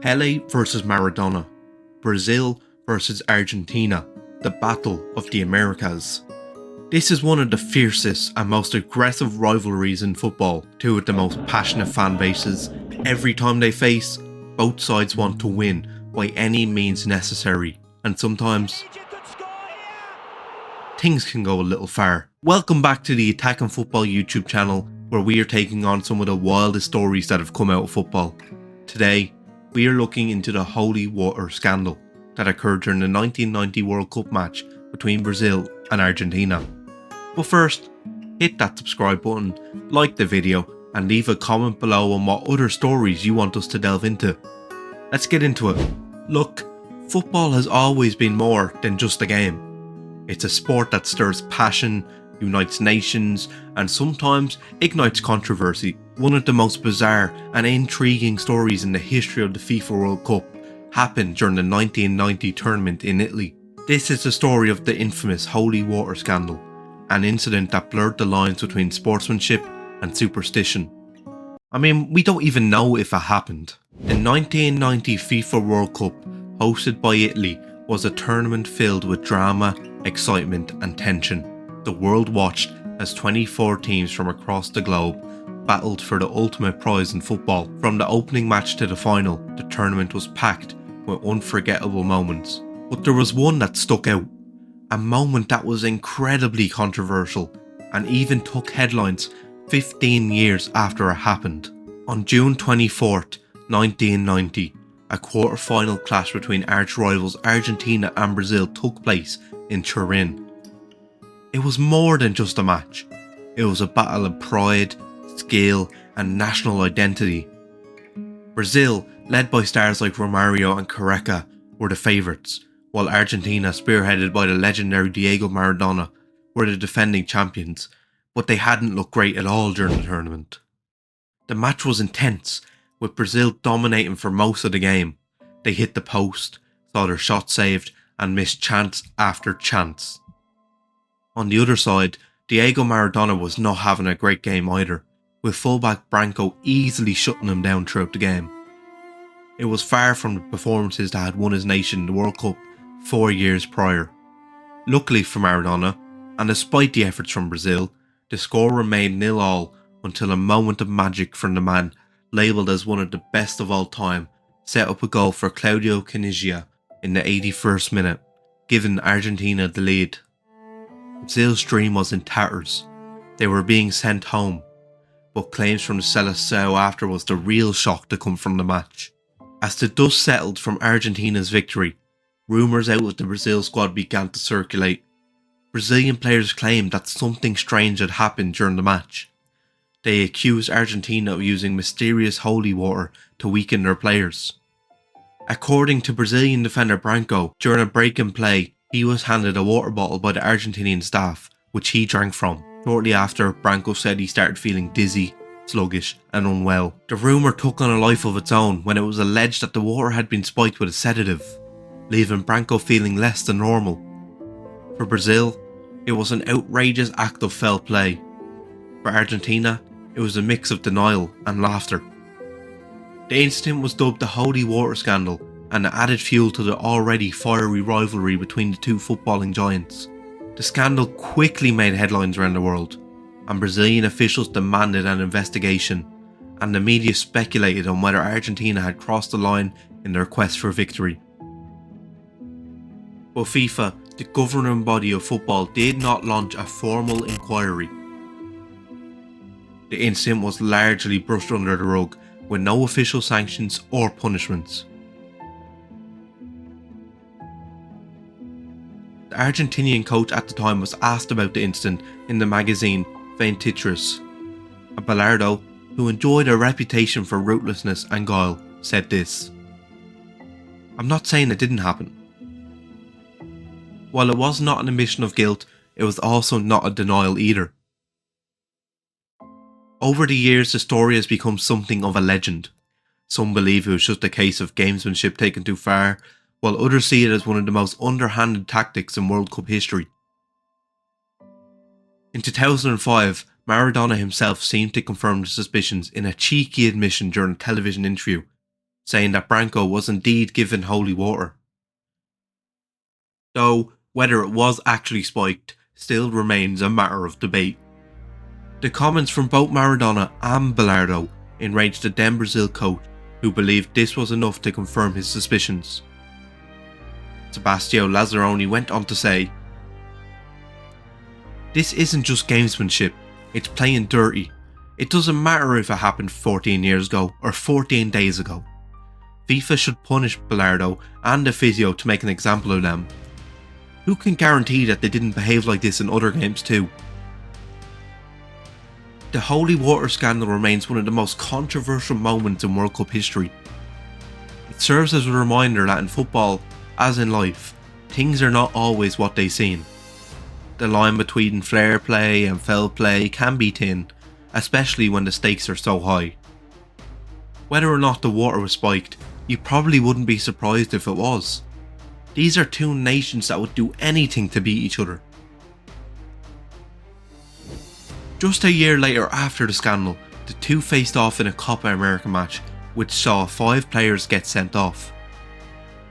Pele versus Maradona, Brazil versus Argentina, the Battle of the Americas. This is one of the fiercest and most aggressive rivalries in football, two of the most passionate fan bases. Every time they face, both sides want to win by any means necessary, and sometimes things can go a little far. Welcome back to the Attacking Football YouTube channel, where we are taking on some of the wildest stories that have come out of football. Today, we are looking into the holy water scandal that occurred during the 1990 World Cup match between Brazil and Argentina. But first, hit that subscribe button, like the video, and leave a comment below on what other stories you want us to delve into. Let's get into it. Look, football has always been more than just a game. It's a sport that stirs passion, unites nations, and sometimes ignites controversy. One of the most bizarre and intriguing stories in the history of the FIFA World Cup happened during the 1990 tournament in Italy. This is the story of the infamous holy water scandal, an incident that blurred the lines between sportsmanship and superstition. I mean, we don't even know if it happened. The 1990 FIFA World Cup, hosted by Italy, was a tournament filled with drama, excitement and tension. The world watched as 24 teams from across the globe battled for the ultimate prize in football. From the opening match to the final, the tournament was packed with unforgettable moments. But there was one that stuck out, a moment that was incredibly controversial and even took headlines 15 years after it happened. On June 24th, 1990, a quarter-final clash between arch-rivals Argentina and Brazil took place in Turin. It was more than just a match. It was a battle of pride, skill and national identity. Brazil, led by stars like Romario and Careca, were the favourites, while Argentina, spearheaded by the legendary Diego Maradona, were the defending champions, but they hadn't looked great at all during the tournament. The match was intense, with Brazil dominating for most of the game. They hit the post, saw their shot saved and missed chance after chance. On the other side, Diego Maradona was not having a great game either, with fullback Branco easily shutting him down throughout the game. It was far from the performances that had won his nation the World Cup 4 years prior. Luckily for Maradona, and despite the efforts from Brazil, the score remained 0-0 until a moment of magic from the man labelled as one of the best of all time set up a goal for Claudio Caniggia in the 81st minute, giving Argentina the lead. Brazil's dream was in tatters. They were being sent home, but claims from the Seleção after was the real shock to come from the match. As the dust settled from Argentina's victory, rumours out of the Brazil squad began to circulate. Brazilian players claimed that something strange had happened during the match. They accused Argentina of using mysterious holy water to weaken their players. According to Brazilian defender Branco, during a break in play, he was handed a water bottle by the Argentinian staff, which he drank from. Shortly after, Branco said he started feeling dizzy, sluggish and unwell. The rumour took on a life of its own when it was alleged that the water had been spiked with a sedative, leaving Branco feeling less than normal. For Brazil, it was an outrageous act of foul play. For Argentina, it was a mix of denial and laughter. The incident was dubbed the Holy Water Scandal, and it added fuel to the already fiery rivalry between the two footballing giants. The scandal quickly made headlines around the world, and Brazilian officials demanded an investigation, and the media speculated on whether Argentina had crossed the line in their quest for victory. But FIFA, the governing body of football, did not launch a formal inquiry. The incident was largely brushed under the rug, with no official sanctions or punishments. The Argentinian coach at the time was asked about the incident in the magazine Veintitrés. Abelardo, who enjoyed a reputation for ruthlessness and guile, said this: "I'm not saying it didn't happen. While it was not an admission of guilt, it was also not a denial either. Over the years, the story has become something of a legend. Some believe it was just a case of gamesmanship taken too far, while others see it as one of the most underhanded tactics in World Cup history." In 2005, Maradona himself seemed to confirm the suspicions in a cheeky admission during a television interview. saying that Branco was indeed given holy water. Though whether it was actually spiked still remains a matter of debate. The comments from both Maradona and Bilardo enraged the then Brazil coach, who believed this was enough to confirm his suspicions. Sebastião Lazzaroni went on to say, "This isn't just gamesmanship, it's playing dirty. It doesn't matter if it happened 14 years ago or 14 days ago. FIFA should punish Bilardo and the physio to make an example of them. Who can guarantee that they didn't behave like this in other games too?" The holy water scandal remains one of the most controversial moments in World Cup history. It serves as a reminder that in football, as in life, things are not always what they seem. The line between fair play and foul play can be thin, especially when the stakes are so high. Whether or not the water was spiked, you probably wouldn't be surprised if it was. These are two nations that would do anything to beat each other. Just a year later after the scandal, the two faced off in a Copa America match, which saw 5 players get sent off.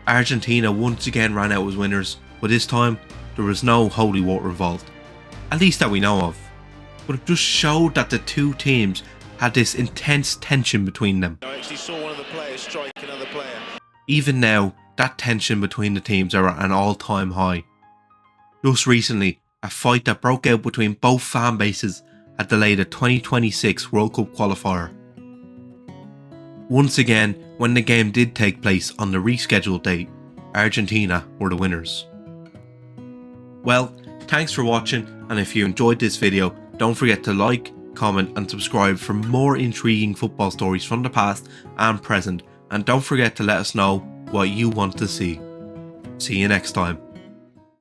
Argentina once again ran out as winners, but this time there was no holy water involved, at least that we know of. But it just showed that the two teams had this intense tension between them. I actually saw one of the players strike another player. Even now, that tension between the teams are at an all-time high. Just recently, a fight that broke out between both fan bases had delayed a 2026 World Cup qualifier. Once again, when the game did take place on the rescheduled date, Argentina were the winners. Well, thanks for watching, and if you enjoyed this video, don't forget to like, comment and subscribe for more intriguing football stories from the past and present, and don't forget to let us know what you want to see. See you next time.